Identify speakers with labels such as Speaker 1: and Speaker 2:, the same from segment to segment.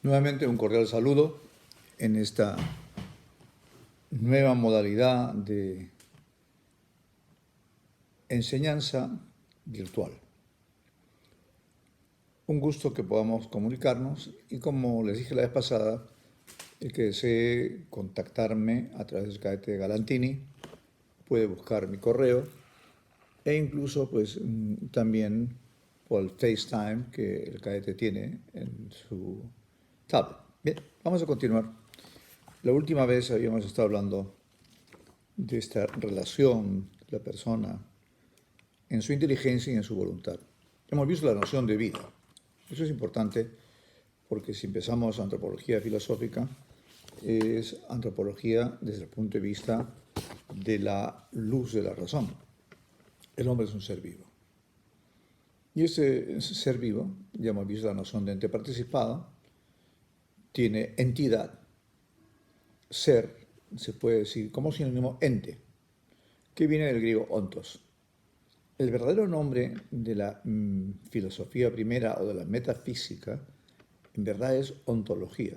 Speaker 1: Nuevamente un cordial saludo en esta nueva modalidad de enseñanza virtual. Un gusto que podamos comunicarnos y, como les dije la vez pasada, el que desee contactarme a través del cadete Galantini puede buscar mi correo e incluso también por el FaceTime que el cadete tiene en su tablet. Bien, vamos a continuar. La última vez habíamos estado hablando de esta relación de la persona en su inteligencia y en su voluntad. Hemos visto la noción de vida. Eso es importante porque si empezamos antropología filosófica, es antropología desde el punto de vista de la luz de la razón. El hombre es un ser vivo. Y ese ser vivo, ya hemos visto la noción de ente participado, tiene entidad, ser, se puede decir como sinónimo ente, que viene del griego ontos. El verdadero nombre de la filosofía primera o de la metafísica, en verdad es ontología,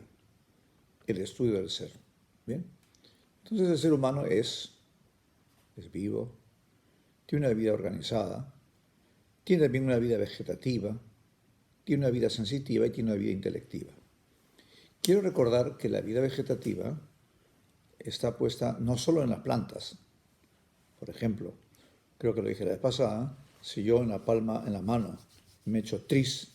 Speaker 1: el estudio del ser. ¿Bien? Entonces el ser humano es vivo, tiene una vida organizada, tiene también una vida vegetativa, tiene una vida sensitiva y tiene una vida intelectiva. Quiero recordar que la vida vegetativa está puesta no solo en las plantas. Por ejemplo, creo que lo dije la vez pasada, si yo en la palma, en la mano, me echo tris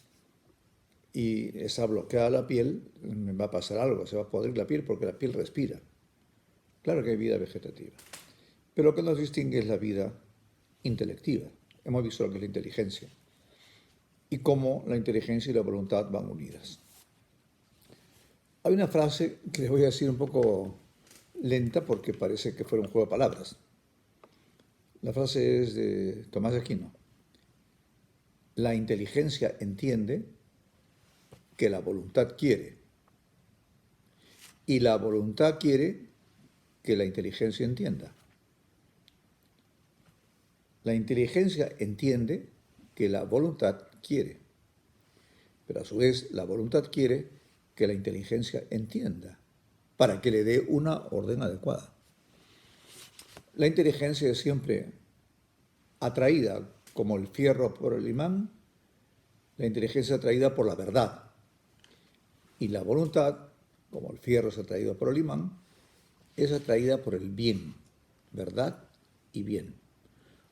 Speaker 1: y está bloqueada la piel, me va a pasar algo, se va a podrir la piel porque la piel respira. Claro que hay vida vegetativa. Pero lo que nos distingue es la vida intelectiva. Hemos visto lo que es la inteligencia y cómo la inteligencia y la voluntad van unidas. Hay una frase que les voy a decir un poco lenta porque parece que fuera un juego de palabras. La frase es de Tomás de Aquino. La inteligencia entiende que la voluntad quiere y la voluntad quiere que la inteligencia entienda. La inteligencia entiende que la voluntad quiere, pero a su vez la voluntad quiere que la inteligencia entienda para que le dé una orden adecuada. La inteligencia es siempre atraída como el fierro por el imán, la inteligencia es atraída por la verdad y la voluntad, como el fierro es atraído por el imán, es atraída por el bien, verdad y bien.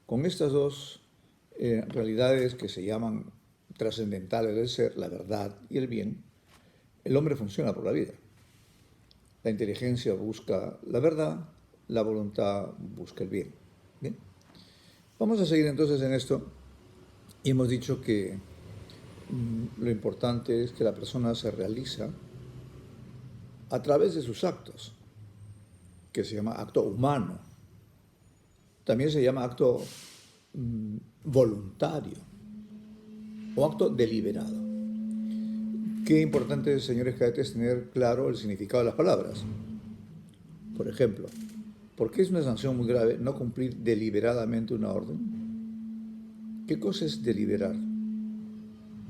Speaker 1: Con estas dos realidades que se llaman trascendentales del ser, la verdad y el bien, el hombre funciona por la vida. La inteligencia busca la verdad, la voluntad busca el bien. Bien. Vamos a seguir entonces en esto y hemos dicho que lo importante es que la persona se realiza a través de sus actos, que se llama acto humano. También se llama acto voluntario o acto deliberado. Qué importante es, señores cadetes, tener claro el significado de las palabras. Por ejemplo, ¿por qué es una sanción muy grave no cumplir deliberadamente una orden? ¿Qué cosa es deliberar?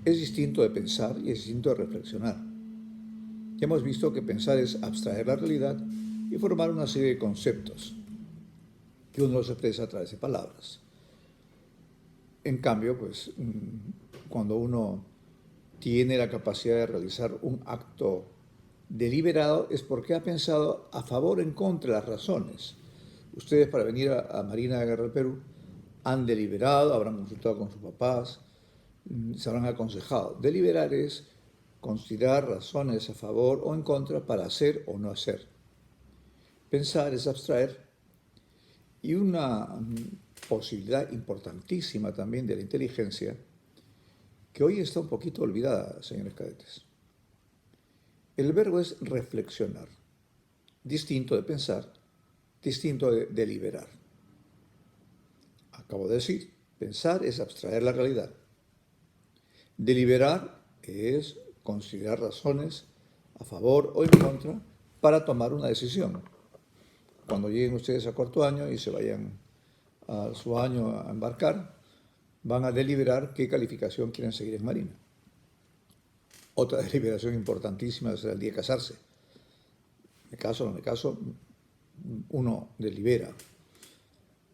Speaker 1: Es distinto de pensar y es distinto de reflexionar. Ya hemos visto que pensar es abstraer la realidad y formar una serie de conceptos que uno los expresa a través de palabras. En cambio, cuando uno tiene la capacidad de realizar un acto deliberado es porque ha pensado a favor o en contra de las razones. Ustedes, para venir a Marina de Guerra del Perú, han deliberado, habrán consultado con sus papás, se habrán aconsejado. Deliberar es considerar razones a favor o en contra para hacer o no hacer. Pensar es abstraer. Y una posibilidad importantísima también de la inteligencia, que hoy está un poquito olvidada, señores cadetes. El verbo es reflexionar, distinto de pensar, distinto de deliberar. Acabo de decir, pensar es abstraer la realidad. Deliberar es considerar razones a favor o en contra para tomar una decisión. Cuando lleguen ustedes a cuarto año y se vayan a su año a embarcar, van a deliberar qué calificación quieren seguir en Marina. Otra deliberación importantísima es el día de casarse. Me caso o no me caso, uno delibera.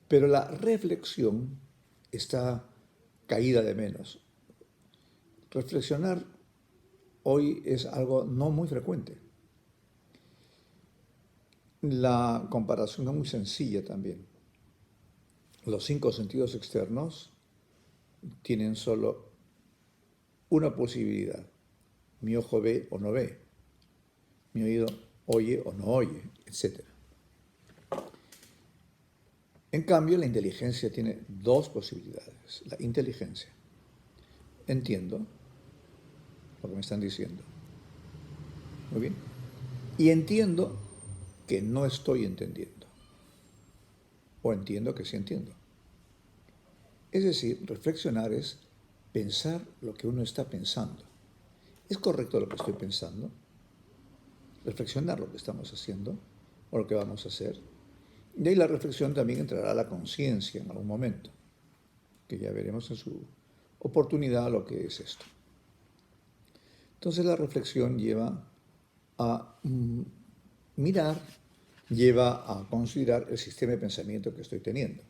Speaker 1: Pero la reflexión está caída de menos. Reflexionar hoy es algo no muy frecuente. La comparación es muy sencilla también. Los 5 sentidos externos tienen solo una posibilidad. Mi ojo ve o no ve. Mi oído oye o no oye, etc. En cambio, la inteligencia tiene 2 posibilidades. La inteligencia. Entiendo lo que me están diciendo. Muy bien. Y entiendo que no estoy entendiendo. O entiendo que sí entiendo. Es decir, reflexionar es pensar lo que uno está pensando. ¿Es correcto lo que estoy pensando? Reflexionar lo que estamos haciendo o lo que vamos a hacer. Y ahí la reflexión también entrará a la conciencia en algún momento, que ya veremos en su oportunidad lo que es esto. Entonces la reflexión lleva a mirar, lleva a considerar el sistema de pensamiento que estoy teniendo.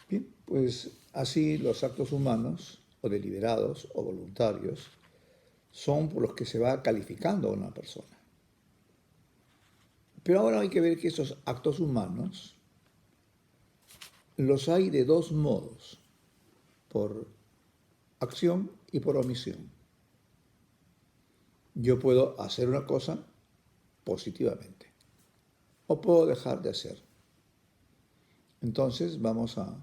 Speaker 1: Bien, pues así los actos humanos, o deliberados o voluntarios, son por los que se va calificando a una persona. Pero ahora hay que ver que esos actos humanos los hay de 2 modos, por acción y por omisión. Yo puedo hacer una cosa positivamente o puedo dejar de hacer. Entonces vamos a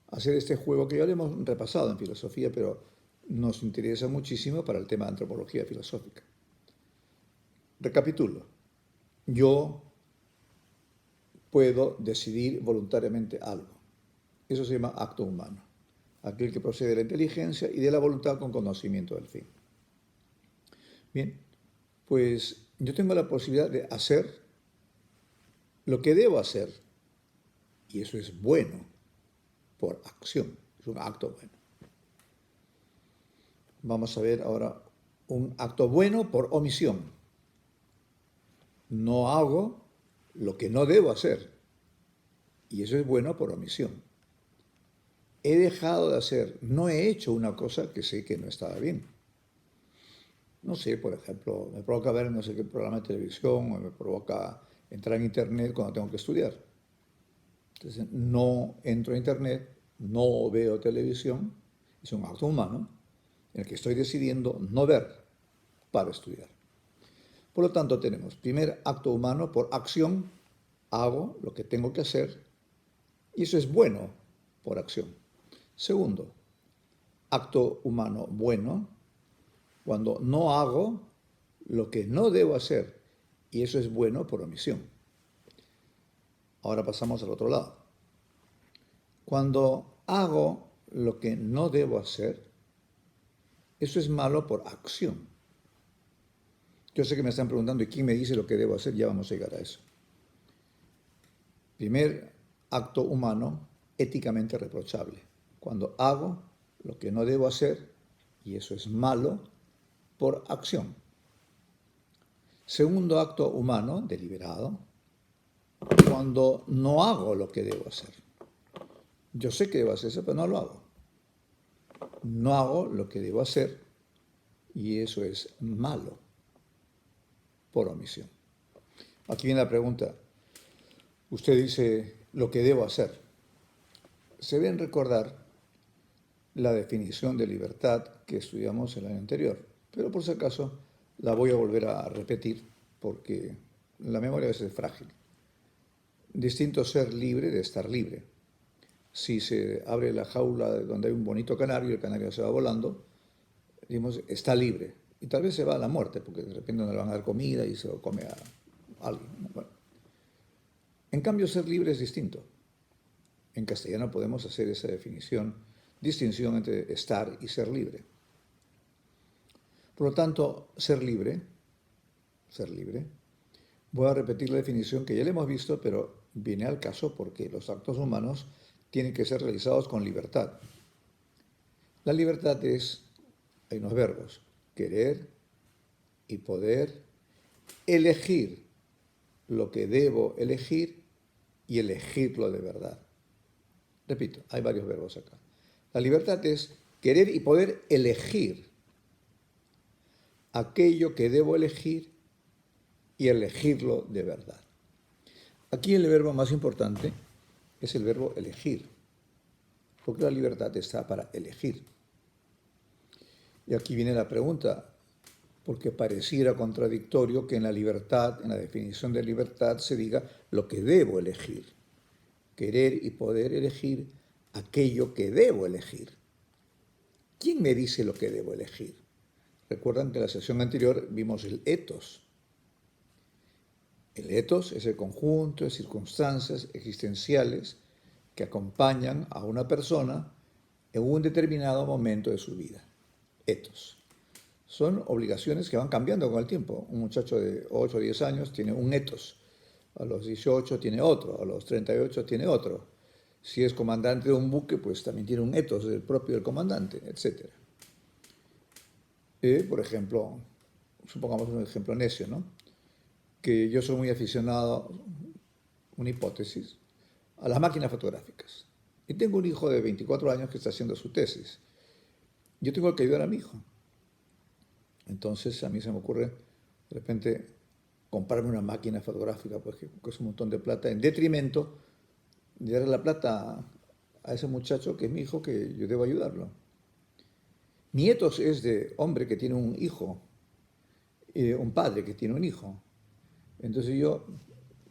Speaker 1: hacer este juego que ya lo hemos repasado en filosofía, pero nos interesa muchísimo para el tema de antropología filosófica. Recapitulo. Yo puedo decidir voluntariamente algo. Eso se llama acto humano. Aquel que procede de la inteligencia y de la voluntad con conocimiento del fin. Bien, pues yo tengo la posibilidad de hacer lo que debo hacer. Y eso es bueno por acción. Es un acto bueno. Vamos a ver ahora un acto bueno por omisión. No hago lo que no debo hacer. Y eso es bueno por omisión. He dejado de hacer, no he hecho una cosa que sé que no estaba bien. No sé, por ejemplo, me provoca ver no sé qué programa de televisión, o me provoca entrar en internet cuando tengo que estudiar. Entonces, no entro a internet, no veo televisión, es un acto humano en el que estoy decidiendo no ver para estudiar. Por lo tanto, tenemos primer acto humano por acción, hago lo que tengo que hacer y eso es bueno por acción. Segundo, acto humano bueno, cuando no hago lo que no debo hacer y eso es bueno por omisión. Ahora pasamos al otro lado. Cuando hago lo que no debo hacer, eso es malo por acción. Yo sé que me están preguntando, ¿y quién me dice lo que debo hacer? Ya vamos a llegar a eso. Primer acto humano, éticamente reprochable. Cuando hago lo que no debo hacer, y eso es malo por acción. Segundo acto humano, deliberado, cuando no hago lo que debo hacer. Yo sé que debo hacer eso, pero no lo hago. No hago lo que debo hacer, y eso es malo por omisión. Aquí viene la pregunta. Usted dice lo que debo hacer. Se deben recordar la definición de libertad que estudiamos el año anterior, pero por si acaso la voy a volver a repetir porque la memoria a veces es frágil. Distinto ser libre de estar libre. Si se abre la jaula donde hay un bonito canario y el canario se va volando, digamos, está libre. Y tal vez se va a la muerte, porque de repente no le van a dar comida y se lo come a alguien. Bueno. En cambio, ser libre es distinto. En castellano podemos hacer esa distinción entre estar y ser libre. Por lo tanto, ser libre, voy a repetir la definición que ya le hemos visto, pero viene al caso porque los actos humanos tienen que ser realizados con libertad. La libertad hay unos verbos, querer y poder elegir lo que debo elegir y elegirlo de verdad. Repito, hay varios verbos acá. La libertad es querer y poder elegir aquello que debo elegir y elegirlo de verdad. Aquí el verbo más importante es el verbo elegir, porque la libertad está para elegir. Y aquí viene la pregunta, porque pareciera contradictorio que en la libertad, en la definición de libertad, se diga lo que debo elegir. Querer y poder elegir aquello que debo elegir. ¿Quién me dice lo que debo elegir? Recuerdan que en la sesión anterior vimos el ethos. El ethos es el conjunto de circunstancias existenciales que acompañan a una persona en un determinado momento de su vida. Ethos. Son obligaciones que van cambiando con el tiempo. Un muchacho de 8 o 10 años tiene un ethos, a los 18 tiene otro, a los 38 tiene otro. Si es comandante de un buque, pues también tiene un ethos del propio del comandante, etc. Por ejemplo, supongamos un ejemplo necio, ¿no? Que yo soy muy aficionado, una hipótesis, a las máquinas fotográficas. Y tengo un hijo de 24 años que está haciendo su tesis. Yo tengo que ayudar a mi hijo. Entonces a mí se me ocurre de repente comprarme una máquina fotográfica, pues que es un montón de plata, en detrimento de darle la plata a ese muchacho que es mi hijo, que yo debo ayudarlo. Mi ethos es de hombre que tiene un hijo, un padre que tiene un hijo. Entonces yo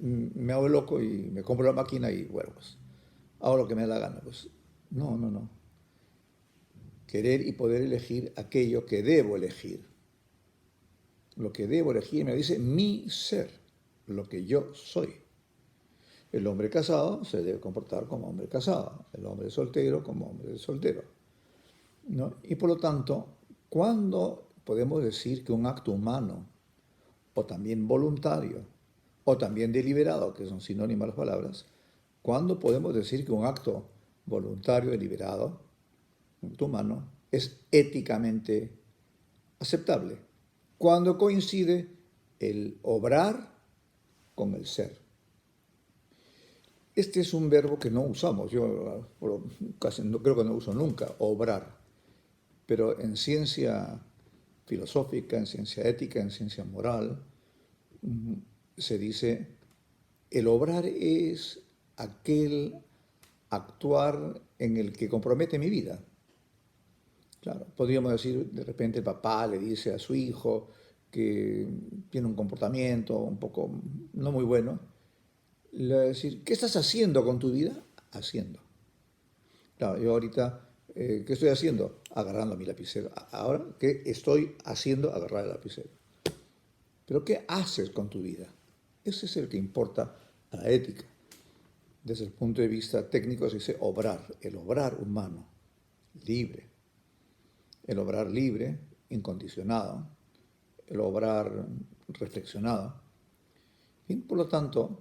Speaker 1: me hago loco y me compro la máquina y bueno, pues hago lo que me da la gana. Pues no. Querer y poder elegir aquello que debo elegir. Lo que debo elegir me dice mi ser, lo que yo soy. El hombre casado se debe comportar como hombre casado, el hombre soltero como hombre soltero, ¿no? Y por lo tanto, ¿cuándo podemos decir que un acto humano, o también voluntario, o también deliberado, que son sinónimas las palabras, cuándo podemos decir que un acto voluntario, deliberado, un acto humano, es éticamente aceptable? Cuando coincide el obrar con el ser. Este es un verbo que no usamos, yo casi no creo que no uso nunca, obrar. Pero en ciencia filosófica, en ciencia ética, en ciencia moral, se dice, el obrar es aquel actuar en el que compromete mi vida. Claro, podríamos decir, de repente el papá le dice a su hijo que tiene un comportamiento un poco no muy bueno, le va a decir, ¿qué estás haciendo con tu vida? Haciendo. Claro, yo ahorita, ¿qué estoy haciendo? Agarrando mi lapicero. Ahora, ¿qué estoy haciendo? Agarrar el lapicero. Pero ¿qué haces con tu vida? Ese es el que importa a la ética. Desde el punto de vista técnico se dice obrar, el obrar humano, libre. El obrar libre, incondicionado, el obrar reflexionado. Y por lo tanto,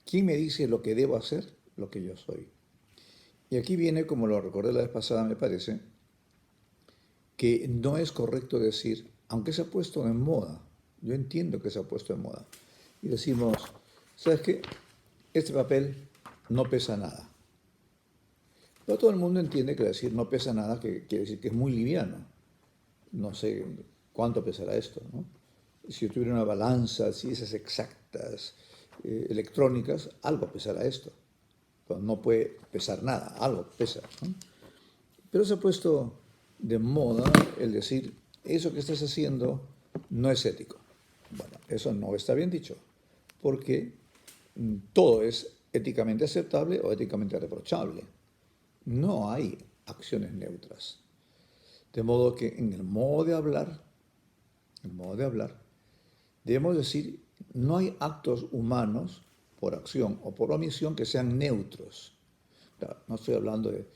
Speaker 1: ¿quién me dice lo que debo hacer? Lo que yo soy. Y aquí viene, como lo recordé la vez pasada, me parece, que no es correcto decir, aunque se ha puesto en moda, yo entiendo que se ha puesto en moda, y decimos, ¿sabes qué? Este papel no pesa nada. Pero todo el mundo entiende que decir no pesa nada que quiere decir que es muy liviano. No sé cuánto pesará esto, ¿no? Si yo tuviera una balanza, si esas exactas electrónicas, algo pesará esto. Pero no puede pesar nada, algo pesa, ¿no? Pero se ha puesto de moda el decir, eso que estás haciendo no es ético. Bueno, eso no está bien dicho, porque todo es éticamente aceptable o éticamente reprochable. No hay acciones neutras. De modo que en el modo de hablar, debemos decir, no hay actos humanos por acción o por omisión que sean neutros. Claro, no estoy hablando de,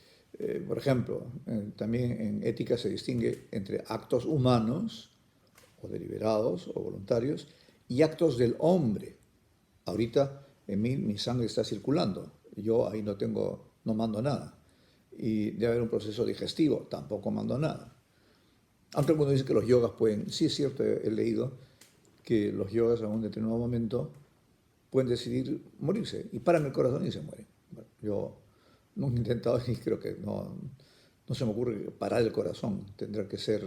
Speaker 1: por ejemplo, también en ética se distingue entre actos humanos, o deliberados, o voluntarios, y actos del hombre. Ahorita en mí mi sangre está circulando, yo ahí no mando nada. Y debe haber un proceso digestivo, tampoco mando nada. Aunque algunos dicen que los yogas pueden, sí es cierto, he leído que los yogas en un determinado momento pueden decidir morirse y paran el corazón y se mueren. Bueno, yo nunca he intentado y creo que no se me ocurre parar el corazón. Tendrá que ser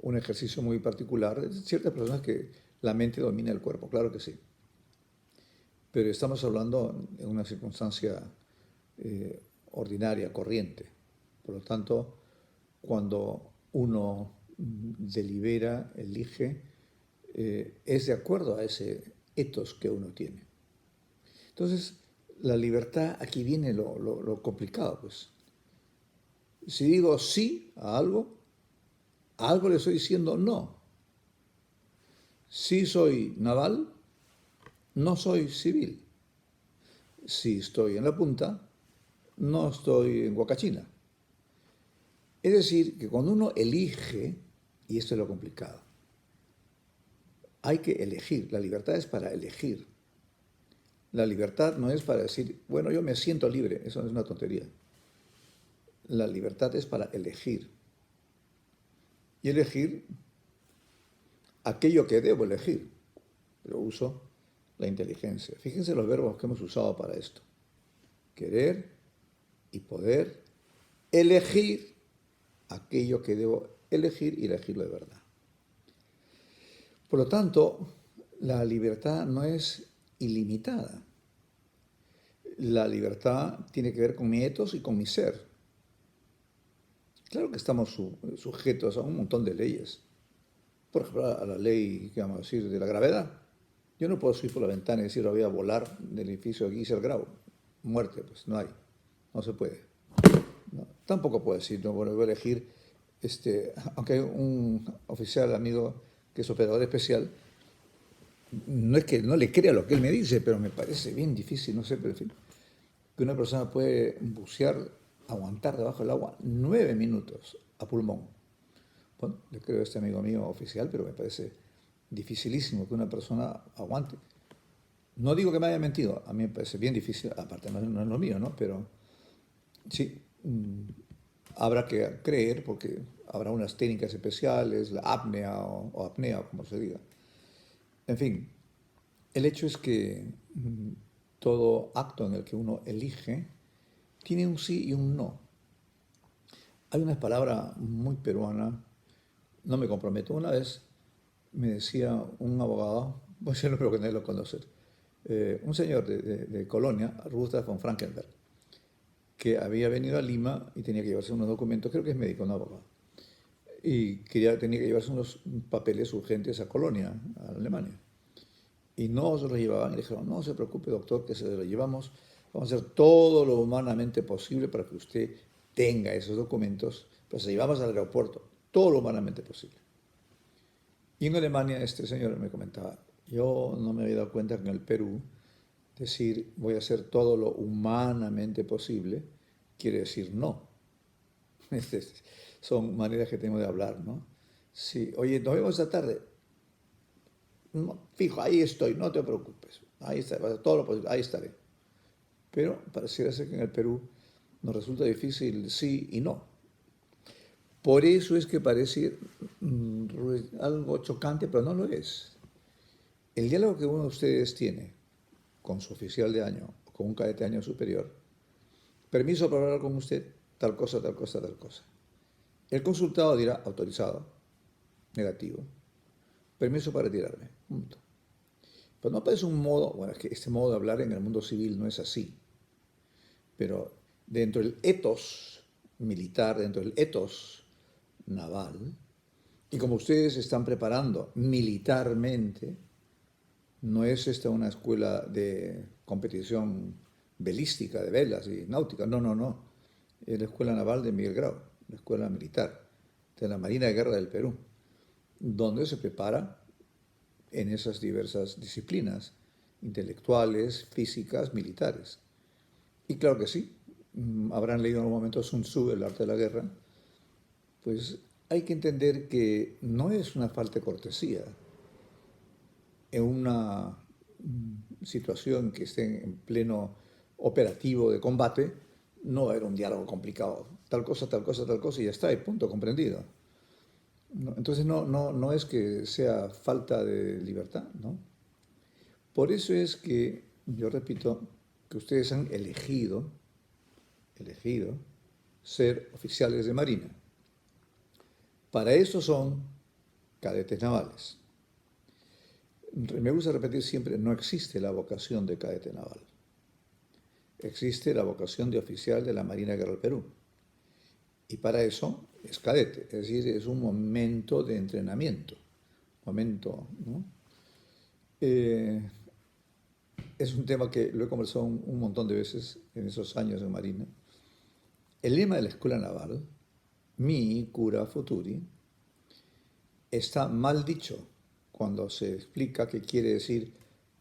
Speaker 1: un ejercicio muy particular. Ciertas personas que la mente domina el cuerpo, claro que sí. Pero estamos hablando en una circunstancia ordinaria, corriente. Por lo tanto, cuando uno delibera, elige, es de acuerdo a ese ethos que uno tiene. Entonces, la libertad, aquí viene lo complicado, pues. Si digo sí a algo le estoy diciendo no. Si soy naval, no soy civil. Si estoy en la punta, no estoy en Huacachina. Es decir, que cuando uno elige, y esto es lo complicado, hay que elegir. La libertad es para elegir. La libertad no es para decir, bueno, yo me siento libre. Eso es una tontería. La libertad es para elegir. Y elegir aquello que debo elegir. Pero uso la inteligencia. Fíjense los verbos que hemos usado para esto. Querer y poder elegir aquello que debo elegir y elegirlo de verdad. Por lo tanto, la libertad no es ilimitada. La libertad tiene que ver con mi ethos y con mi ser. Claro que estamos sujetos a un montón de leyes. Por ejemplo, a la ley, ¿qué vamos a decir?, de la gravedad. Yo no puedo subir por la ventana y decir, voy a volar del edificio de Guillermo Grau. Muerte, pues no hay. No se puede. No. Tampoco puedo decir, no, bueno, voy a elegir, aunque hay un oficial amigo que es operador especial, no es que no le crea lo que él me dice, pero me parece bien difícil, no sé, pero en fin, que una persona puede bucear, aguantar debajo del agua 9 minutos a pulmón. Bueno, le creo a este amigo mío oficial, pero me parece dificilísimo que una persona aguante. No digo que me haya mentido, a mí me parece bien difícil, aparte no es lo mío, ¿no? Pero sí, habrá que creer porque habrá unas técnicas especiales, la apnea o apnea, como se diga. En fin, el hecho es que todo acto en el que uno elige tiene un sí y un no. Hay una palabra muy peruana, no me comprometo. Una vez me decía un abogado, pues yo no creo que nadie lo conoce, un señor de Colonia, Rudolf von Frankenberg, que había venido a Lima y tenía que llevarse unos documentos, creo que es médico, no abogado, y tenía que llevarse unos papeles urgentes a Colonia, a Alemania. Y no se los llevaban y le dijeron, no se preocupe doctor, que se los llevamos, vamos a hacer todo lo humanamente posible para que usted tenga esos documentos, pues se llevamos al aeropuerto, todo lo humanamente posible. Y en Alemania este señor me comentaba, yo no me había dado cuenta que en el Perú decir voy a hacer todo lo humanamente posible quiere decir no. Son maneras que tengo de hablar, ¿no? Sí, oye, nos vemos esta tarde. No, fijo, ahí estoy, no te preocupes. Ahí está, todo lo posible, ahí estaré. Pero pareciera ser que en el Perú nos resulta difícil sí y no. Por eso es que parece algo chocante, pero no lo es. El diálogo que uno de ustedes tiene con su oficial de año, con un cadete de año superior, permiso para hablar con usted, tal cosa, tal cosa, tal cosa. El consultado dirá autorizado, negativo, permiso para retirarme, punto. Pero no parece un modo, bueno, es que este modo de hablar en el mundo civil no es así, pero dentro del ethos militar, dentro del ethos naval, y como ustedes se están preparando militarmente, no es esta una escuela de competición belística, de velas y náutica, no, no, no. Es la Escuela Naval de Miguel Grau, la escuela militar de la Marina de Guerra del Perú, donde se prepara en esas diversas disciplinas, intelectuales, físicas, militares. Y claro que sí, habrán leído en algún momento Sun Tzu, El arte de la guerra, pues hay que entender que no es una falta de cortesía en una situación que esté en pleno operativo de combate, no va a haber un diálogo complicado, tal cosa, tal cosa, tal cosa, y ya está, y punto, comprendido. Entonces no es que sea falta de libertad, ¿no? Por eso es que, yo repito, que ustedes han elegido ser oficiales de Marina. Para eso son cadetes navales. Me gusta repetir siempre, no existe la vocación de cadete naval. Existe la vocación de oficial de la Marina de Guerra del Perú. Y para eso es cadete, es decir, es un momento de entrenamiento. Momento, ¿no? Eh, es un tema que lo he conversado un montón de veces en esos años en Marina. El lema de la Escuela Naval, Mi Cura Futuri, está mal dicho cuando se explica que quiere decir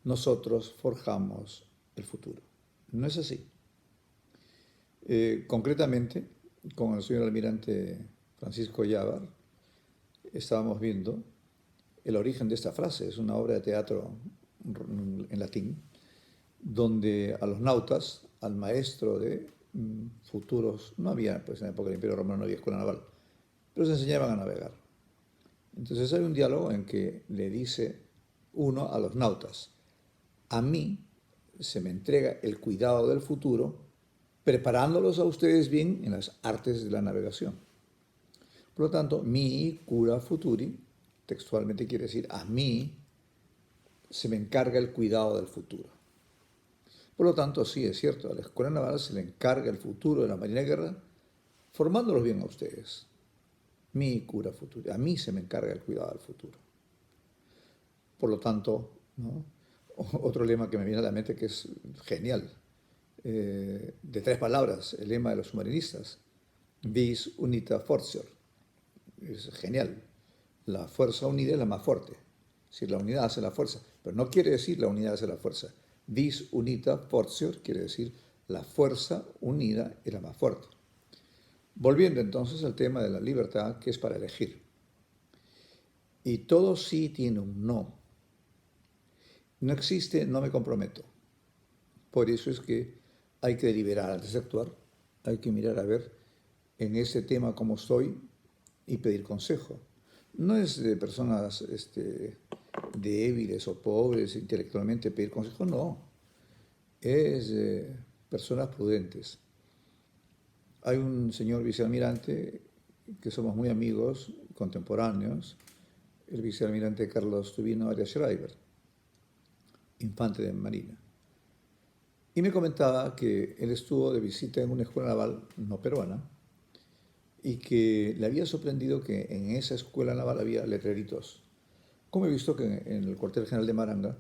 Speaker 1: nosotros forjamos el futuro. No es así. Concretamente, con el señor almirante Francisco Llavar, estábamos viendo el origen de esta frase. Es una obra de teatro en latín, donde a los nautas, al maestro de futuros, no había, pues en la época del Imperio Romano no había escuela naval, pero se enseñaban a navegar. Entonces hay un diálogo en que le dice uno a los nautas, a mí se me entrega el cuidado del futuro, preparándolos a ustedes bien en las artes de la navegación. Por lo tanto, mi cura futuri, textualmente quiere decir, a mí se me encarga el cuidado del futuro. Por lo tanto, sí, es cierto, a la Escuela Naval se le encarga el futuro de la Marina de Guerra, formándolos bien a ustedes. Mi cura futuri, a mí se me encarga el cuidado del futuro. Por lo tanto, ¿no? Otro lema que me viene a la mente que es genial, de 3 palabras, el lema de los submarinistas, vis unita fortior, es genial, la fuerza unida es la más fuerte, es decir, la unidad hace la fuerza, pero no quiere decir la unidad hace la fuerza, vis unita fortior quiere decir la fuerza unida es la más fuerte. Volviendo entonces al tema de la libertad, que es para elegir. Y todo sí tiene un no. No existe, no me comprometo. Por eso es que hay que deliberar antes de actuar, hay que mirar a ver en ese tema cómo estoy y pedir consejo. No es de personas débiles o pobres intelectualmente pedir consejo, no. Es de personas prudentes. Hay un señor vicealmirante que somos muy amigos, contemporáneos, el vicealmirante Carlos Tubino Arias Schreiber, infante de Marina. Y me comentaba que él estuvo de visita en una escuela naval no peruana y que le había sorprendido que en esa escuela naval había letreritos. Como he visto que en el cuartel general de Maranga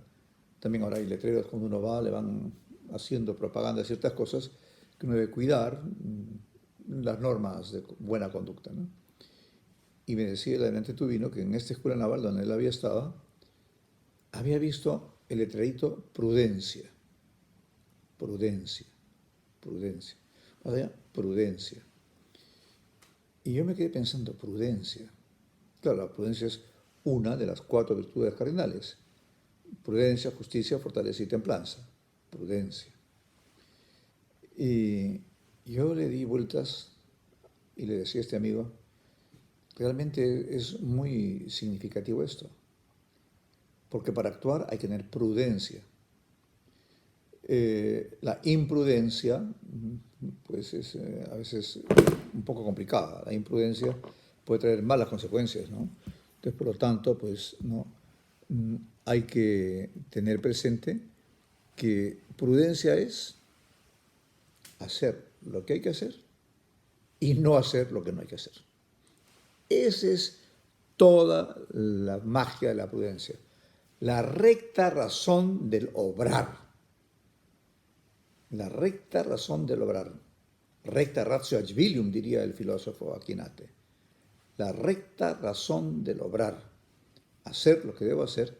Speaker 1: también ahora hay letreros, cuando uno va le van haciendo propaganda de ciertas cosas que uno debe cuidar, las normas de buena conducta, ¿no? Y me decía el almirante Tubino que en esta escuela naval donde él había estado, había visto el letrerito prudencia, prudencia, prudencia. O sea, prudencia. Y yo me quedé pensando, prudencia. Claro, la prudencia es una de las 4 virtudes cardinales. Prudencia, justicia, fortaleza y templanza. Prudencia. Y yo le di vueltas y le decía a este amigo, realmente es muy significativo esto, porque para actuar hay que tener prudencia. La imprudencia, pues es a veces un poco complicada. La imprudencia puede traer malas consecuencias, ¿no? Entonces, por lo tanto, pues no hay que tener presente que prudencia es hacer lo que hay que hacer y no hacer lo que no hay que hacer. Esa es toda la magia de la prudencia, la recta razón del obrar. La recta razón del obrar. Recta ratio agilium, diría el filósofo Aquinate. La recta razón del obrar. Hacer lo que debo hacer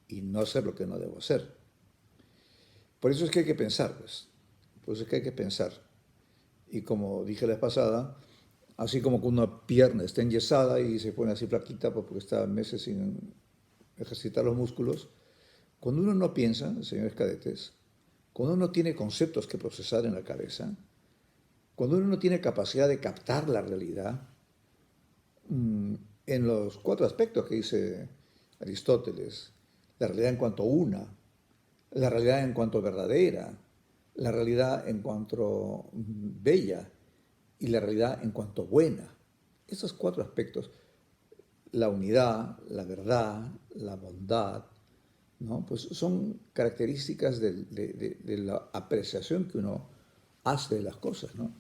Speaker 1: y no hacer lo que no debo hacer. Por eso es que hay que pensar, pues. Por eso es que hay que pensar. Y como dije la vez pasada, así como que una pierna está enyesada y se pone así flaquita porque está meses sin ejercitar los músculos, cuando uno no piensa, señores cadetes, cuando uno tiene conceptos que procesar en la cabeza, cuando uno no tiene capacidad de captar la realidad, en los 4 aspectos que dice Aristóteles, la realidad en cuanto una, la realidad en cuanto verdadera, la realidad en cuanto bella y la realidad en cuanto buena. Esos 4 aspectos, la unidad, la verdad, la bondad, ¿no? Pues son características de la apreciación que uno hace de las cosas, ¿no?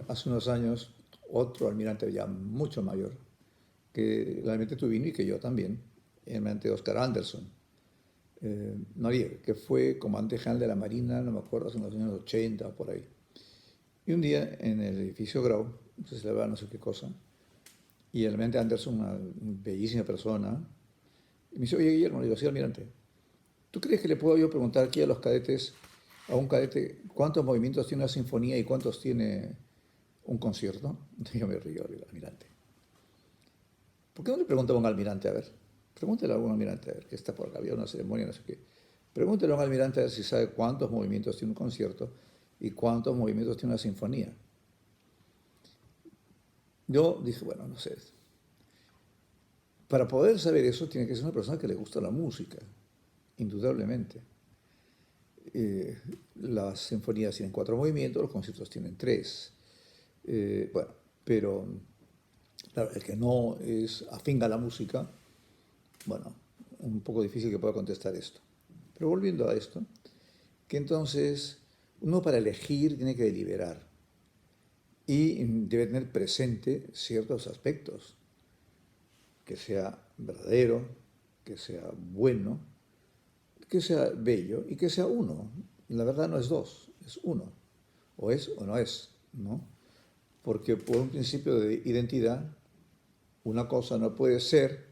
Speaker 1: Hace unos años, otro almirante ya mucho mayor, que el almirante Tubino y que yo también, el almirante Oscar Anderson, Noriega, que fue comandante general de la Marina, no me acuerdo, en los años 80 o por ahí. Y un día en el edificio Grau se celebraba no sé qué cosa, y el almirante Anderson, una bellísima persona, y me dice, oye Guillermo, le digo, sí, almirante, ¿tú crees que le puedo yo preguntar aquí a los cadetes, a un cadete, cuántos movimientos tiene una sinfonía y cuántos tiene un concierto? Entonces yo me río, le digo, almirante, ¿por qué no le pregunta a un almirante a ver? Pregúntele a un almirante a ver, que está por acá, había una ceremonia, no sé qué. Pregúntele a un almirante a ver si sabe cuántos movimientos tiene un concierto y cuántos movimientos tiene una sinfonía. Yo dije, bueno, no sé. Para poder saber eso tiene que ser una persona que le gusta la música, indudablemente. Eh, las sinfonías tienen 4 movimientos, los conciertos tienen 3. Bueno, pero claro, el que no es afín a la música, bueno, un poco difícil que pueda contestar esto. Pero volviendo a esto, que entonces uno para elegir tiene que deliberar y debe tener presente ciertos aspectos, que sea verdadero, que sea bueno, que sea bello y que sea uno. La verdad no es dos, es uno. O es o no es, ¿no? Porque por un principio de identidad, una cosa no puede ser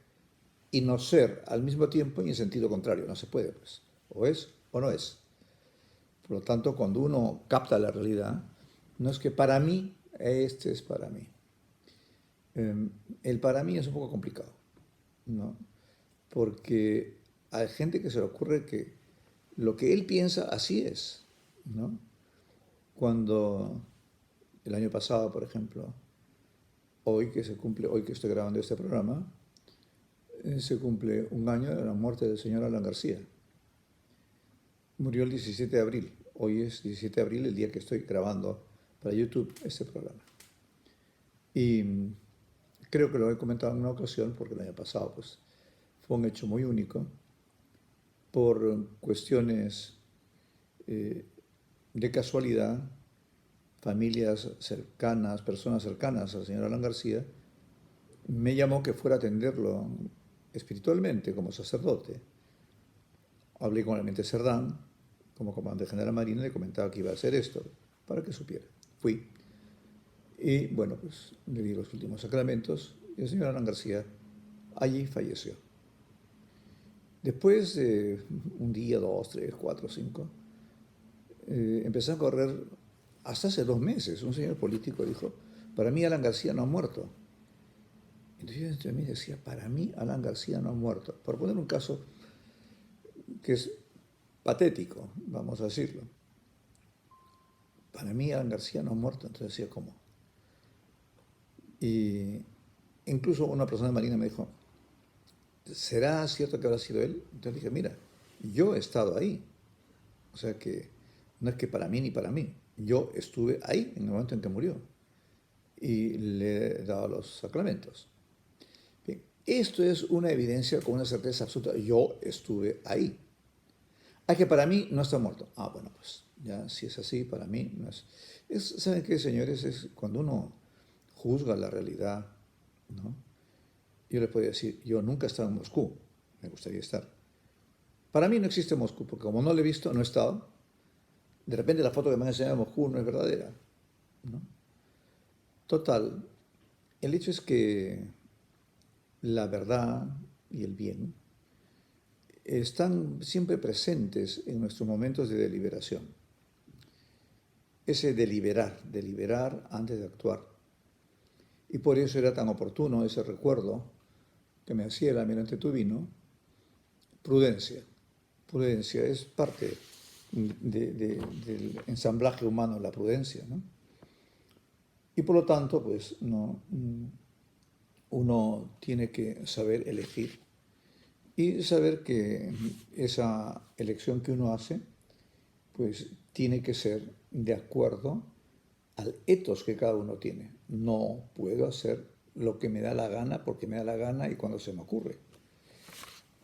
Speaker 1: y no ser al mismo tiempo y en sentido contrario. No se puede, pues. O es o no es. Por lo tanto, cuando uno capta la realidad, no es que para mí, este es para mí. El para mí es un poco complicado, ¿no? Porque hay gente que se le ocurre que lo que él piensa así es, ¿no? Cuando el año pasado, por ejemplo, hoy que estoy grabando este programa, se cumple un año de la muerte del señor Alan García. Murió el 17 de abril. Hoy es 17 de abril, el día que estoy grabando para YouTube este programa. Y creo que lo he comentado en una ocasión, porque el año pasado pues, fue un hecho muy único, por cuestiones de casualidad, familias cercanas, personas cercanas al señor Alan García, me llamó que fuera a atenderlo espiritualmente como sacerdote. Hablé con el almirante Cerdán, como comandante general de la Marina, y le comentaba que iba a hacer esto, para que supiera. Fui. Y bueno, pues le di los últimos sacramentos y el señor Alan García allí falleció. Después de un día, 2, 3, 4, 5, empezó a correr hasta hace 2 meses. Un señor político dijo, para mí Alan García no ha muerto. Entonces yo entre mí decía, para mí Alan García no ha muerto. Por poner un caso que es patético, vamos a decirlo. Para mí Alan García no ha muerto. Entonces decía, ¿cómo? Y incluso una persona de Marina me dijo, ¿será cierto que habrá sido él? Entonces dije, mira, yo he estado ahí. O sea que no es que para mí ni para mí. Yo estuve ahí en el momento en que murió y le he dado los sacramentos. Bien, esto es una evidencia con una certeza absoluta. Yo estuve ahí. Ah, que para mí no está muerto. Ah, bueno, pues ya si es así, para mí no es. ¿Saben qué, señores? Es cuando uno juzga la realidad, ¿no? Yo les podría decir, yo nunca he estado en Moscú, me gustaría estar. Para mí no existe Moscú, porque como no lo he visto, no he estado. De repente la foto que me han enseñado de Moscú no es verdadera, ¿no? Total, el hecho es que la verdad y el bien están siempre presentes en nuestros momentos de deliberación. Ese deliberar antes de actuar. Y por eso era tan oportuno ese recuerdo que me hacía el almirante Tubino, prudencia. Prudencia es parte del ensamblaje humano, la prudencia, ¿no? Y por lo tanto, pues, no, uno tiene que saber elegir y saber que esa elección que uno hace, pues tiene que ser de acuerdo al ethos que cada uno tiene. No puedo hacer lo que me da la gana porque me da la gana y cuando se me ocurre.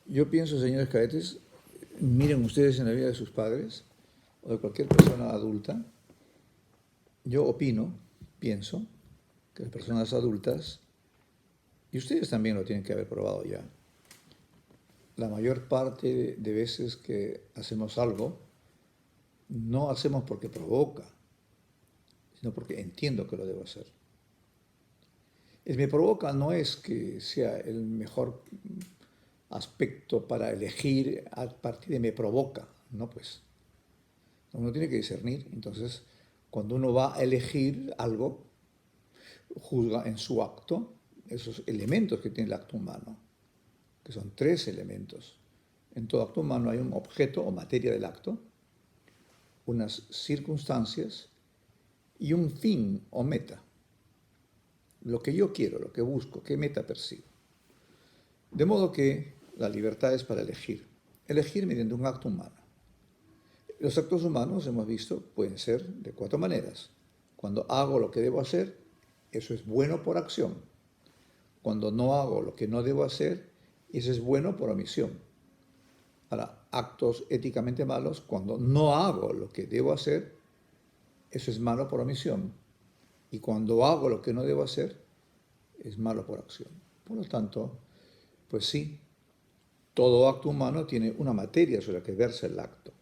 Speaker 1: Yo pienso, señores cadetes, miren ustedes en la vida de sus padres o de cualquier persona adulta. Yo opino, pienso, que las personas adultas, y ustedes también lo tienen que haber probado ya, la mayor parte de veces que hacemos algo, no hacemos porque provoca, sino porque entiendo que lo debo hacer. El me provoca no es que sea el mejor aspecto para elegir a partir de me provoca, no pues. Uno tiene que discernir, entonces cuando uno va a elegir algo, juzga en su acto esos elementos que tiene el acto humano, que son 3 elementos. En todo acto humano hay un objeto o materia del acto, unas circunstancias y un fin o meta. Lo que yo quiero, lo que busco, qué meta persigo. De modo que la libertad es para elegir mediante un acto humano. Los actos humanos, hemos visto, pueden ser de 4 maneras. Cuando hago lo que debo hacer, eso es bueno por acción. Cuando no hago lo que no debo hacer, eso es bueno por omisión. Ahora, actos éticamente malos, cuando no hago lo que debo hacer, eso es malo por omisión. Y cuando hago lo que no debo hacer, es malo por acción. Por lo tanto, pues sí, todo acto humano tiene una materia sobre la que versa el acto.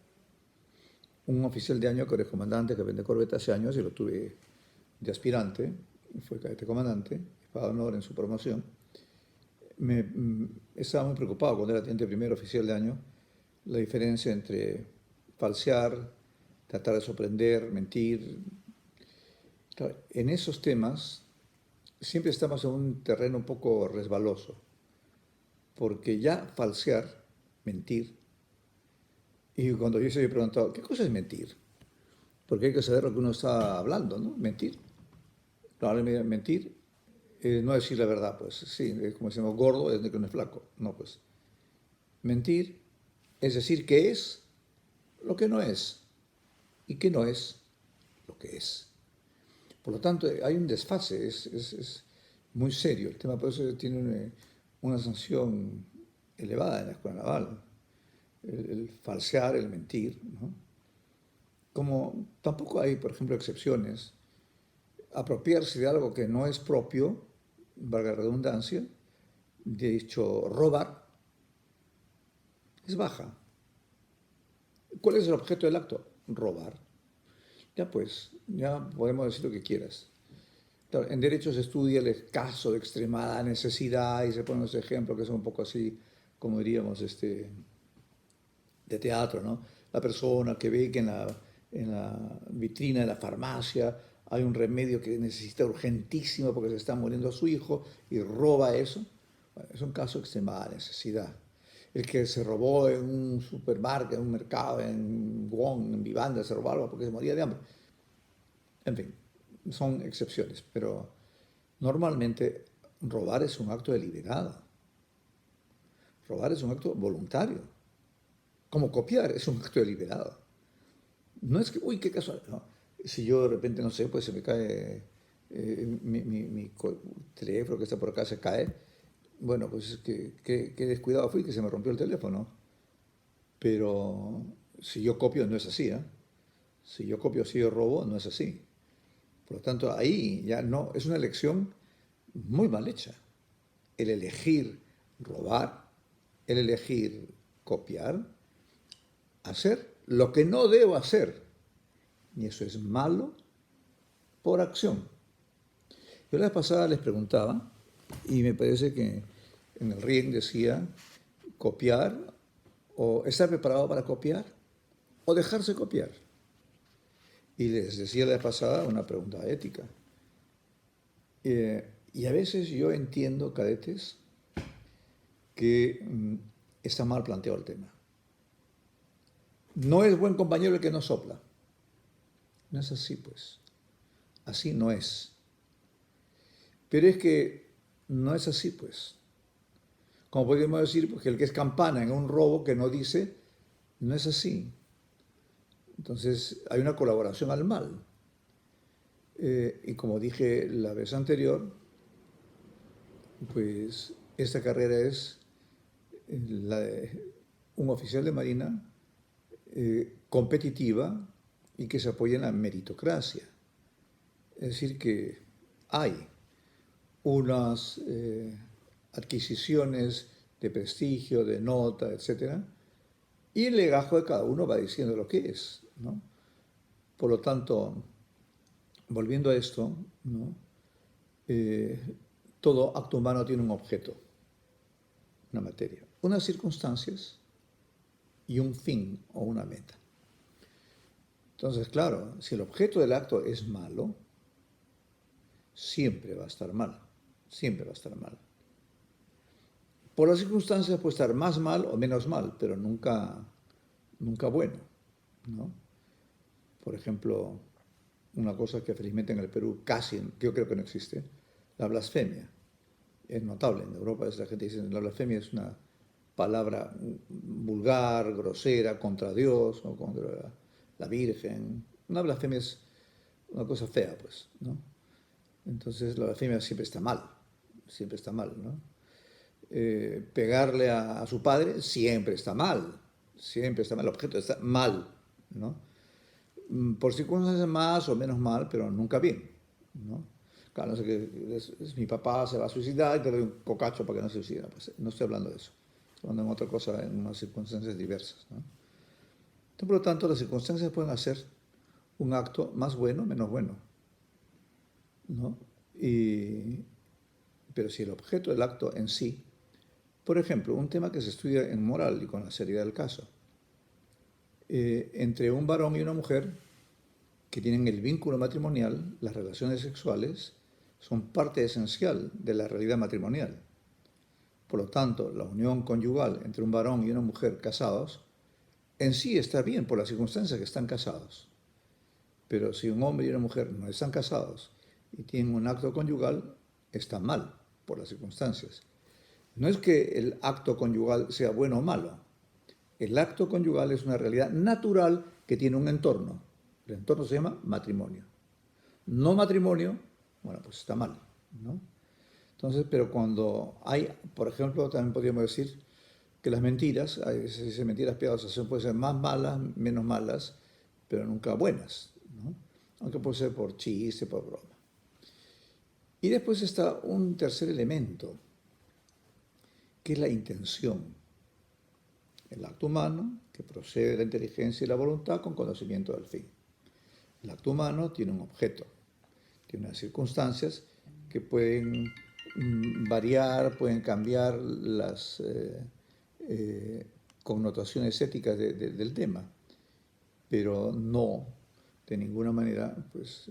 Speaker 1: Un oficial de año que era comandante, que vende corbeta hace años, y lo tuve de aspirante, fue cadete comandante, para honor en su promoción, estaba muy preocupado cuando era teniente primer oficial de año, la diferencia entre falsear, tratar de sorprender, mentir. Claro, en esos temas siempre estamos en un terreno un poco resbaloso, porque ya falsear, mentir, y cuando yo se he preguntado, ¿qué cosa es mentir? Porque hay que saber lo que uno está hablando, ¿no? Mentir. Probablemente mentir no decir la verdad, pues sí, es como decimos, gordo es de que no es flaco. No, pues. Mentir es decir que es lo que no es y que no es lo que es. Por lo tanto, hay un desfase, es muy serio. El tema por eso tiene una sanción elevada en la escuela naval. El falsear, el mentir, ¿no? Como tampoco hay, por ejemplo, excepciones, apropiarse de algo que no es propio, valga la redundancia, de hecho, robar, es baja. ¿Cuál es el objeto del acto? Robar. Ya pues, ya podemos decir lo que quieras. Claro, en derecho se estudia el caso de extremada necesidad y se ponen los ejemplos que son un poco así, como diríamos, de teatro, ¿no? La persona que ve que en la vitrina de la farmacia hay un remedio que necesita urgentísimo porque se está muriendo su hijo y roba eso. Bueno, es un caso de extremada necesidad. El que se robó en un supermercado, en un mercado, en Wong, en Vivanda, se robó algo porque se moría de hambre. En fin, son excepciones, pero normalmente robar es un acto deliberado. Robar es un acto voluntario. Como copiar es un acto deliberado. No es que, uy, qué casual. No. Si yo de repente, no sé, pues se me cae mi teléfono que está por acá, se cae. Bueno, pues es que descuidado fui que se me rompió el teléfono. Pero si yo copio, no es así, ¿eh? Si yo copio, si yo robo, no es así. Por lo tanto, ahí ya no, es una elección muy mal hecha. El elegir robar, el elegir copiar, hacer lo que no debo hacer. Y eso es malo por acción. Yo la vez pasada les preguntaba, y me parece que en el RIEC decía copiar, o estar preparado para copiar, o dejarse copiar. Y les decía la vez pasada una pregunta ética. Y a veces yo entiendo, cadetes, que está mal planteado el tema. No es buen compañero el que no sopla. No es así, pues. Así no es. Pero es que No es así, pues. Como podríamos decir, pues, que el que es campana en un robo que no dice, no es así. Entonces hay una colaboración al mal. Y como dije la vez anterior, pues esta carrera es la de un oficial de marina competitiva y que se apoya en la meritocracia. Es decir, que hay unas adquisiciones de prestigio, de nota, etcétera, y el legajo de cada uno va diciendo lo que es, ¿no? Por lo tanto, volviendo a esto, ¿no? Eh, todo acto humano tiene un objeto, una materia, unas circunstancias y un fin o una meta. Entonces, claro, si el objeto del acto es malo, siempre va a estar mal, siempre va a estar mal. Por las circunstancias puede estar más mal o menos mal, pero nunca, nunca bueno, ¿no? Por ejemplo, una cosa que felizmente en el Perú casi, yo creo que no existe, la blasfemia. Es notable, en Europa la gente dice la blasfemia es una palabra vulgar, grosera, contra Dios o contra la Virgen. Una blasfemia es una cosa fea, pues, ¿no? Entonces la blasfemia siempre está mal, ¿no? Pegarle a su padre siempre está mal, el objeto está mal, ¿no? Por circunstancias más o menos mal, pero nunca bien, ¿no? Claro, no sé que mi papá se va a suicidar y te doy un cocacho para que no se suicida. Pues no estoy hablando de eso. Estoy hablando de otra cosa, en unas circunstancias diversas, ¿no? Entonces, por lo tanto, las circunstancias pueden hacer un acto más bueno, menos bueno, ¿no? Y, pero si el objeto del acto en sí, por ejemplo, un tema que se estudia en moral y con la seriedad del caso, entre un varón y una mujer que tienen el vínculo matrimonial, las relaciones sexuales son parte esencial de la realidad matrimonial. Por lo tanto, la unión conyugal entre un varón y una mujer casados en sí está bien por las circunstancias que están casados. Pero si un hombre y una mujer no están casados y tienen un acto conyugal, está mal por las circunstancias. No es que el acto conyugal sea bueno o malo. El acto conyugal es una realidad natural que tiene un entorno. El entorno se llama matrimonio. No matrimonio, bueno, pues está mal, ¿no? Entonces, pero cuando hay, por ejemplo, también podríamos decir que las mentiras, se dice mentiras piadosas, pueden ser más malas, menos malas, pero nunca buenas, ¿no? Aunque puede ser por chiste, por broma. Y después está un tercer elemento, que es la intención. El acto humano que procede de la inteligencia y la voluntad con conocimiento del fin. El acto humano tiene un objeto, tiene unas circunstancias que pueden variar, pueden cambiar las connotaciones éticas del tema, pero no de ninguna manera pues,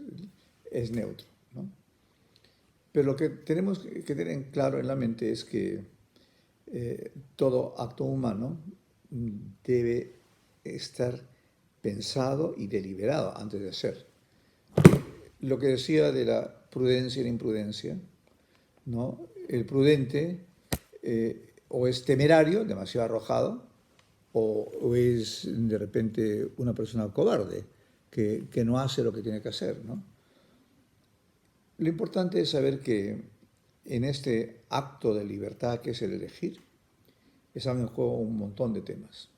Speaker 1: es neutro, ¿no? Pero lo que tenemos que tener claro en la mente es que todo acto humano debe estar pensado y deliberado antes de hacer. Lo que decía de la prudencia y la imprudencia, ¿no? El prudente o es temerario, demasiado arrojado, o es de repente una persona cobarde, que no hace lo que tiene que hacer, ¿no? Lo importante es saber que en este acto de libertad que es el elegir, están en juego un montón de temas.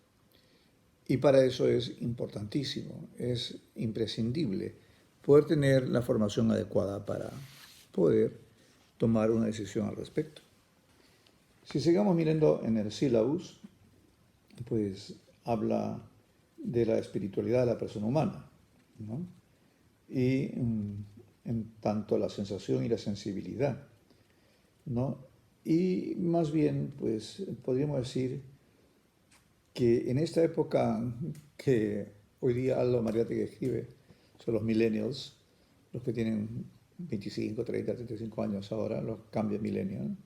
Speaker 1: Y para eso es importantísimo, es imprescindible poder tener la formación adecuada para poder tomar una decisión al respecto. Si sigamos mirando en el sílabus, pues habla de la espiritualidad de la persona humana, ¿no? Y en tanto la sensación y la sensibilidad, ¿no? Y más bien, pues podríamos decir que en esta época que hoy día Aldo Mariatti escribe, son los millennials, los que tienen 25, 30, 35 años ahora, los cambia milenio, ¿no?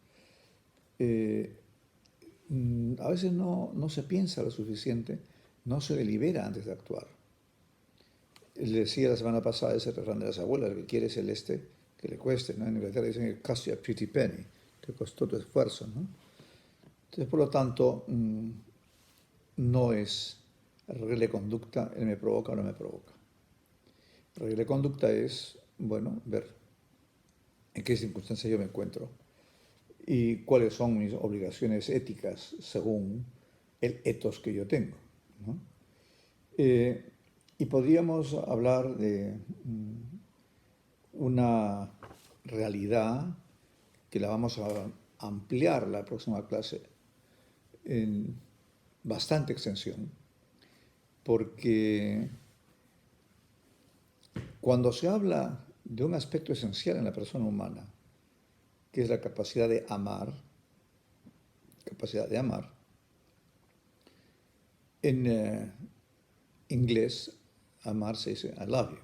Speaker 1: A veces no se piensa lo suficiente, no se delibera antes de actuar. Le decía la semana pasada ese refrán de las abuelas, el que quiere celeste, que le cueste, ¿no? En Inglaterra dicen, it costs you a pretty penny, te costó tu esfuerzo, ¿no? Entonces, por lo tanto, no es regla de conducta, él me provoca o no me provoca. Regla de conducta es, bueno, ver en qué circunstancias yo me encuentro y cuáles son mis obligaciones éticas según el ethos que yo tengo, ¿no? Y podríamos hablar de una realidad que la vamos a ampliar la próxima clase en bastante extensión, porque cuando se habla de un aspecto esencial en la persona humana, que es la capacidad de amar, en inglés, amar se dice I love you.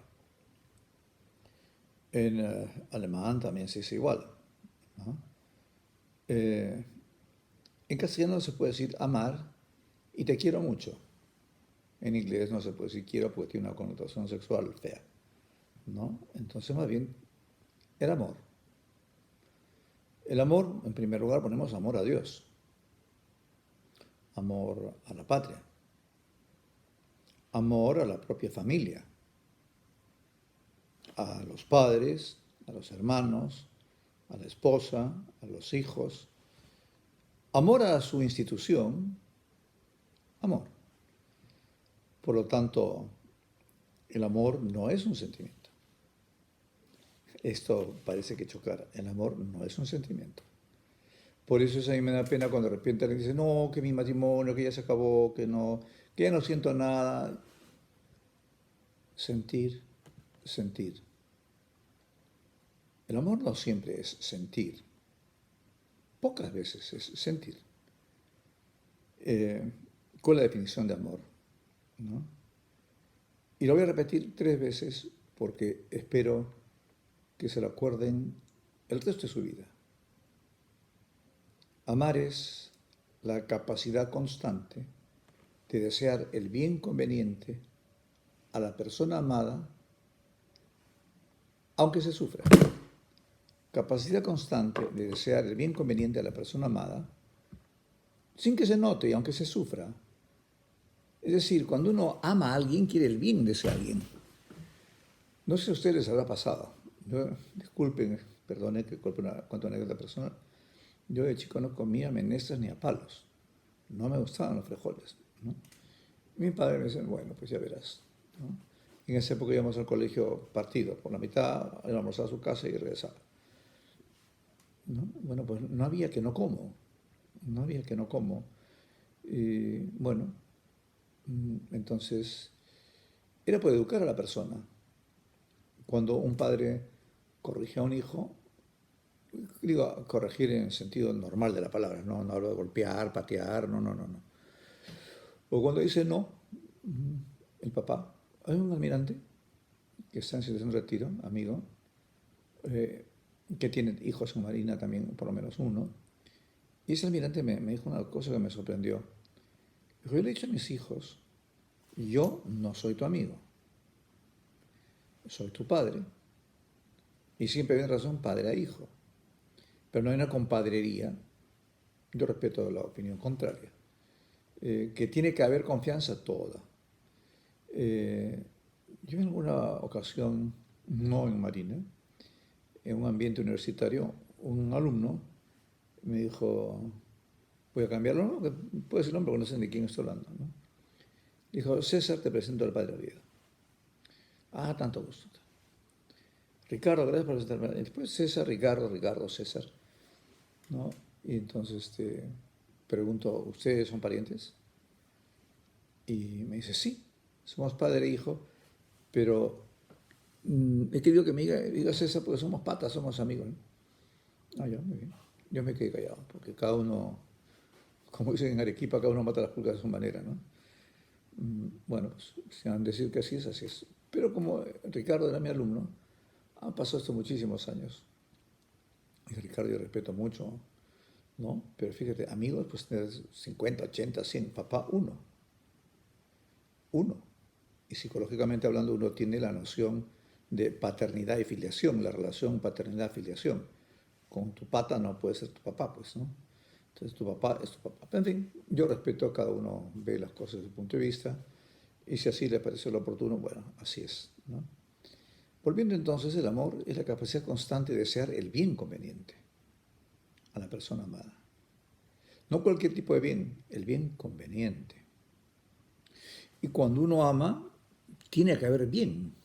Speaker 1: En alemán también se dice igual, ¿no? En castellano se puede decir amar y te quiero mucho. En inglés no se puede decir quiero porque tiene una connotación sexual fea, ¿no? Entonces, más bien, el amor. El amor, en primer lugar, ponemos amor a Dios, amor a la patria, amor a la propia familia, a los padres, a los hermanos, a la esposa, a los hijos. Amor a su institución, amor. Por lo tanto, el amor no es un sentimiento. Esto parece que chocar. El amor no es un sentimiento. Por eso a mí me da pena cuando de repente alguien dice, no, que mi matrimonio, que ya se acabó, que ya no siento nada. Sentir, sentir. El amor no siempre es sentir. Pocas veces es sentir. ¿Cuál es la definición de amor? ¿No? Y lo voy a repetir 3 veces porque espero que se lo acuerden el resto de su vida. Amar es la capacidad constante de desear el bien conveniente a la persona amada, aunque se sufra. Capacidad constante de desear el bien conveniente a la persona amada, sin que se note y aunque se sufra. Es decir, cuando uno ama a alguien, quiere el bien de ese alguien. No sé si a ustedes les habrá pasado. Disculpen, perdonen que cuente una anécdota personal. Yo de chico no comía menestras ni a palos. No me gustaban los frijoles, ¿no? Mi padre me decía, bueno, pues ya verás, ¿no? En esa época íbamos al colegio partido, por la mitad íbamos a su casa y regresaba, ¿no? Bueno, pues no había que no como, no había que no como. Y bueno, entonces era por educar a la persona. Cuando un padre corrige a un hijo, digo, corregir en el sentido normal de la palabra, no hablo de golpear, patear, no. O cuando dice no, el papá, hay un almirante que está en situación de retiro, amigo, que tiene hijos en Marina también, por lo menos uno, y ese almirante me dijo una cosa que me sorprendió. Dijo, yo le he dicho a mis hijos, yo no soy tu amigo, soy tu padre, y siempre viene razón padre a hijo, pero no hay una compadrería, yo respeto la opinión contraria, que tiene que haber confianza toda. Yo en alguna ocasión, no en Marina, en un ambiente universitario, un alumno me dijo, voy a cambiarlo, ¿no? Que puede ser el nombre, porque no sé de quién estoy hablando, ¿no? Dijo, César, te presento al padre Oviedo. Ah, tanto gusto. Ricardo, gracias por presentarme. Después César, Ricardo, César, ¿no? Y entonces pregunto, ¿ustedes son parientes? Y me dice, sí, somos padre e hijo, pero he querido que me diga César porque somos patas, somos amigos, ¿no? Ah, ya, muy bien. Yo me quedé callado, porque cada uno, como dicen en Arequipa, cada uno mata las pulgas a su manera, ¿no? Bueno, pues si van a decir que así es, así es. Pero como Ricardo era mi alumno, han pasado esto muchísimos años. Y Ricardo yo respeto mucho, ¿no? Pero fíjate, amigos, pues tener 50, 80, 100, papá, uno. Uno. Y psicológicamente hablando, uno tiene la noción de paternidad y filiación, la relación paternidad-filiación. con tu pata no puede ser tu papá, pues, ¿no? Entonces tu papá es tu papá. Pero, en fin, yo respeto, cada uno ve las cosas desde su punto de vista, y si así le parece lo oportuno, bueno, así es, ¿no? Volviendo entonces, el amor es la capacidad constante de desear el bien conveniente a la persona amada. No cualquier tipo de bien, el bien conveniente. Y cuando uno ama, tiene que haber bien.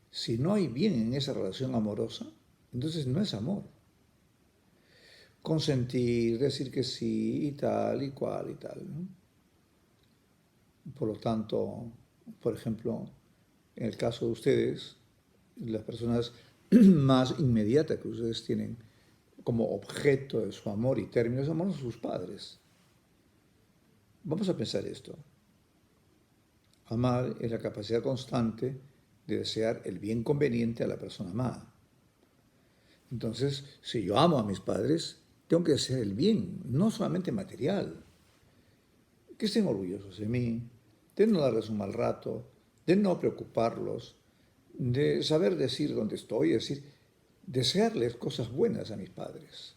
Speaker 1: Si no hay bien en esa relación amorosa, entonces no es amor. Consentir, decir que sí y tal y cual y tal, ¿no? Por lo tanto, por ejemplo, en el caso de ustedes, las personas más inmediatas que ustedes tienen como objeto de su amor y términos de amor son sus padres. Vamos a pensar esto. Amar es la capacidad constante de desear el bien conveniente a la persona amada. Entonces, si yo amo a mis padres, tengo que desear el bien, no solamente material. Que estén orgullosos de mí, de no darles un mal rato, de no preocuparlos, de saber decir dónde estoy, es decir, desearles cosas buenas a mis padres.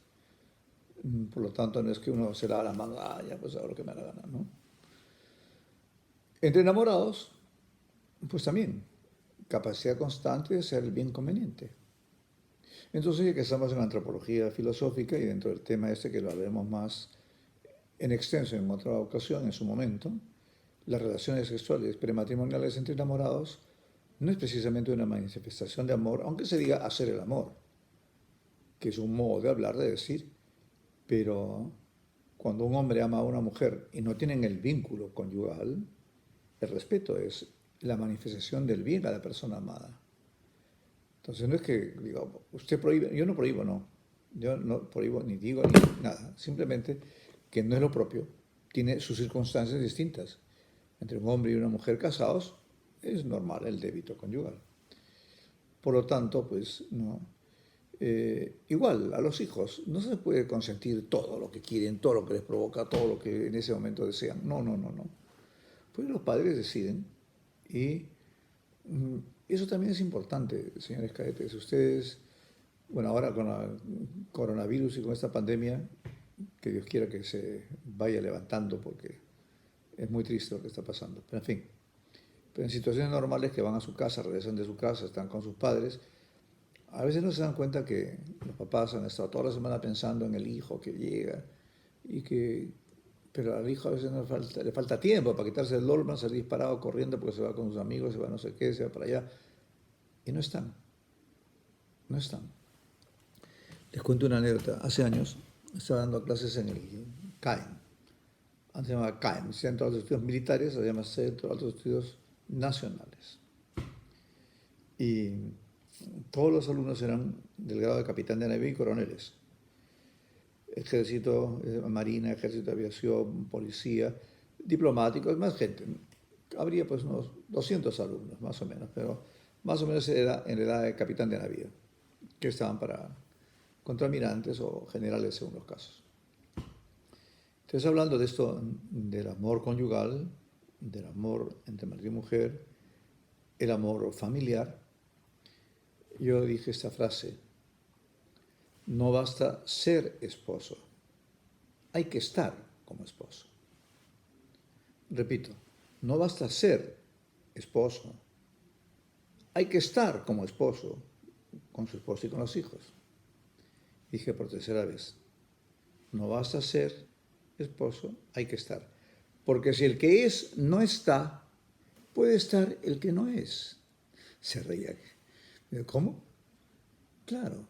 Speaker 1: Por lo tanto, no es que uno se da la manga, ya pues hago lo que me da la gana, ¿no? Entre enamorados, pues también, capacidad constante de ser el bien conveniente. Entonces, ya que estamos en antropología filosófica y dentro del tema este que lo haremos más en extenso en otra ocasión, en su momento, las relaciones sexuales prematrimoniales entre enamorados no es precisamente una manifestación de amor, aunque se diga hacer el amor, que es un modo de hablar, de decir, pero cuando un hombre ama a una mujer y no tienen el vínculo conyugal, el respeto es la manifestación del bien a la persona amada. Entonces no es que diga, usted prohíbe, yo no prohíbo, no. Yo no prohíbo ni digo ni nada. Simplemente que no es lo propio. Tiene sus circunstancias distintas. Entre un hombre y una mujer casados es normal el débito conyugal. Por lo tanto, pues no. Igual a los hijos no se puede consentir todo lo que quieren, todo lo que les provoca, todo lo que en ese momento desean. No, no, no, no. Pues los padres deciden y eso también es importante, señores cadetes. Ustedes, bueno, ahora con el coronavirus y con esta pandemia, que Dios quiera que se vaya levantando porque es muy triste lo que está pasando. Pero en fin, pero en situaciones normales que van a su casa, regresan de su casa, están con sus padres, a veces no se dan cuenta que los papás han estado toda la semana pensando en el hijo que llega y que, pero al hijo a veces no le falta tiempo para quitarse el dolman, salir disparado corriendo porque se va con sus amigos, se va no sé qué, se va para allá. Y no están, no están. Les cuento una anécdota. Hace años estaba dando clases en el CAEM. Antes se llamaba CAEM, Centro de Altos Estudios Militares, se llama Centro de Altos Estudios Nacionales. Y todos los alumnos eran del grado de capitán de navío y coroneles. Ejército, marina, ejército de aviación, policía, diplomáticos, más gente. Habría pues unos 200 alumnos, más o menos, pero más o menos era en la edad de capitán de navío, que estaban para contraalmirantes o generales según los casos. Entonces, hablando de esto, del amor conyugal, del amor entre marido y mujer, el amor familiar, yo dije esta frase: no basta ser esposo, hay que estar como esposo. Repito, no basta ser esposo, hay que estar como esposo con su esposa y con los hijos. Dije por tercera vez, no basta ser esposo, hay que estar. Porque si el que es no está, puede estar el que no es. Se reía. ¿Cómo? Claro,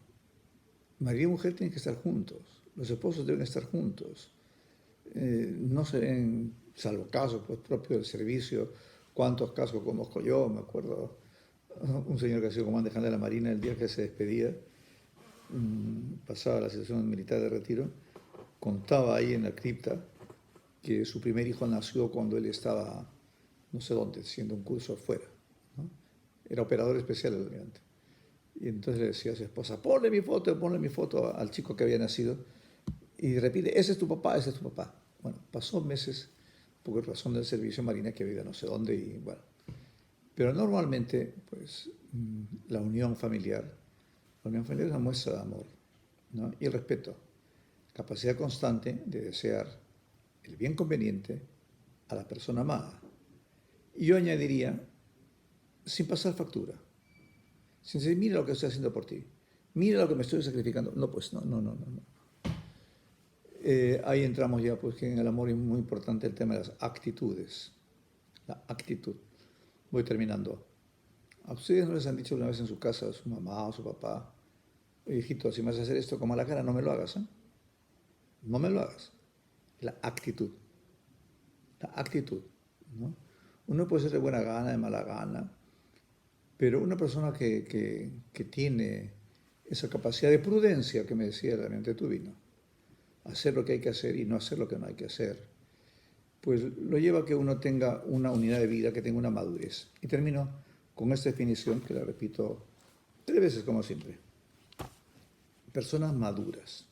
Speaker 1: marido y mujer tienen que estar juntos, los esposos deben estar juntos. No se ven, salvo casos pues, propios del servicio, cuántos casos conozco yo. Me acuerdo un señor que ha sido comandante general de la Marina, el día que se despedía, pasaba la situación militar de retiro, contaba ahí en la cripta que su primer hijo nació cuando él estaba, no sé dónde, haciendo un curso afuera, ¿no? Era operador especial del almirante. Y entonces le decía a su esposa, ponle mi foto al chico que había nacido y repite, ese es tu papá, ese es tu papá. Bueno, pasó meses por razón del servicio marina que había no sé dónde y bueno. Pero normalmente, pues, la unión familiar es una muestra de amor, ¿no? Y el respeto, capacidad constante de desear el bien conveniente a la persona amada. Y yo añadiría, sin pasar factura, sin decir, mira lo que estoy haciendo por ti, mira lo que me estoy sacrificando. No, pues no. Ahí entramos ya, pues que en el amor es muy importante el tema de las actitudes. La actitud. Voy terminando. ¿A ustedes no les han dicho una vez en su casa, su mamá o su papá, oye, hijito, si me vas a hacer esto con mala cara, no me lo hagas, ¿eh? No me lo hagas. La actitud. La actitud, ¿no? Uno puede ser de buena gana, de mala gana, pero una persona que tiene esa capacidad de prudencia que me decía la mente Tubino, hacer lo que hay que hacer y no hacer lo que no hay que hacer, pues lo lleva a que uno tenga una unidad de vida, que tenga una madurez. Y termino con esta definición, que la repito 3 veces como siempre. Personas maduras.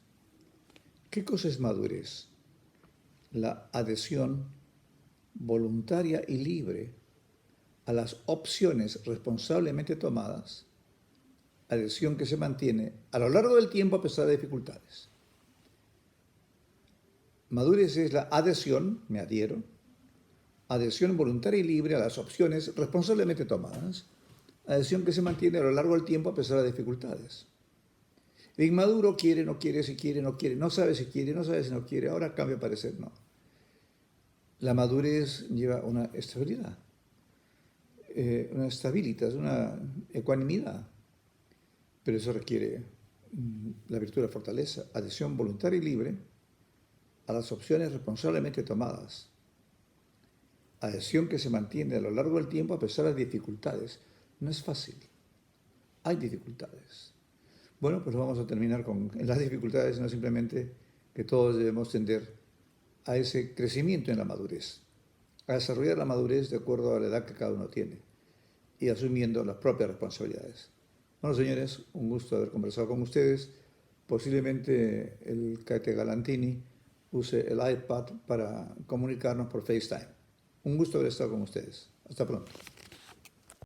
Speaker 1: ¿Qué cosa es madurez? La adhesión voluntaria y libre a las opciones responsablemente tomadas, adhesión que se mantiene a lo largo del tiempo a pesar de dificultades. Madurez es la adhesión, me adhiero, adhesión voluntaria y libre a las opciones responsablemente tomadas, adhesión que se mantiene a lo largo del tiempo a pesar de dificultades. El inmaduro quiere, no quiere, si quiere, no quiere, no sabe si quiere, no sabe si no quiere, ahora cambia de parecer, no. La madurez lleva una estabilidad, una estabilitas, una ecuanimidad, pero eso requiere la virtud de la fortaleza, adhesión voluntaria y libre a las opciones responsablemente tomadas, adhesión que se mantiene a lo largo del tiempo a pesar de dificultades. No es fácil, hay dificultades. Bueno, pues vamos a terminar con las dificultades, no simplemente que todos debemos tender a ese crecimiento en la madurez, a desarrollar la madurez de acuerdo a la edad que cada uno tiene y asumiendo las propias responsabilidades. Bueno, señores, un gusto haber conversado con ustedes. Posiblemente el Caete Galantini use el iPad para comunicarnos por FaceTime. Un gusto haber estado con ustedes. Hasta pronto.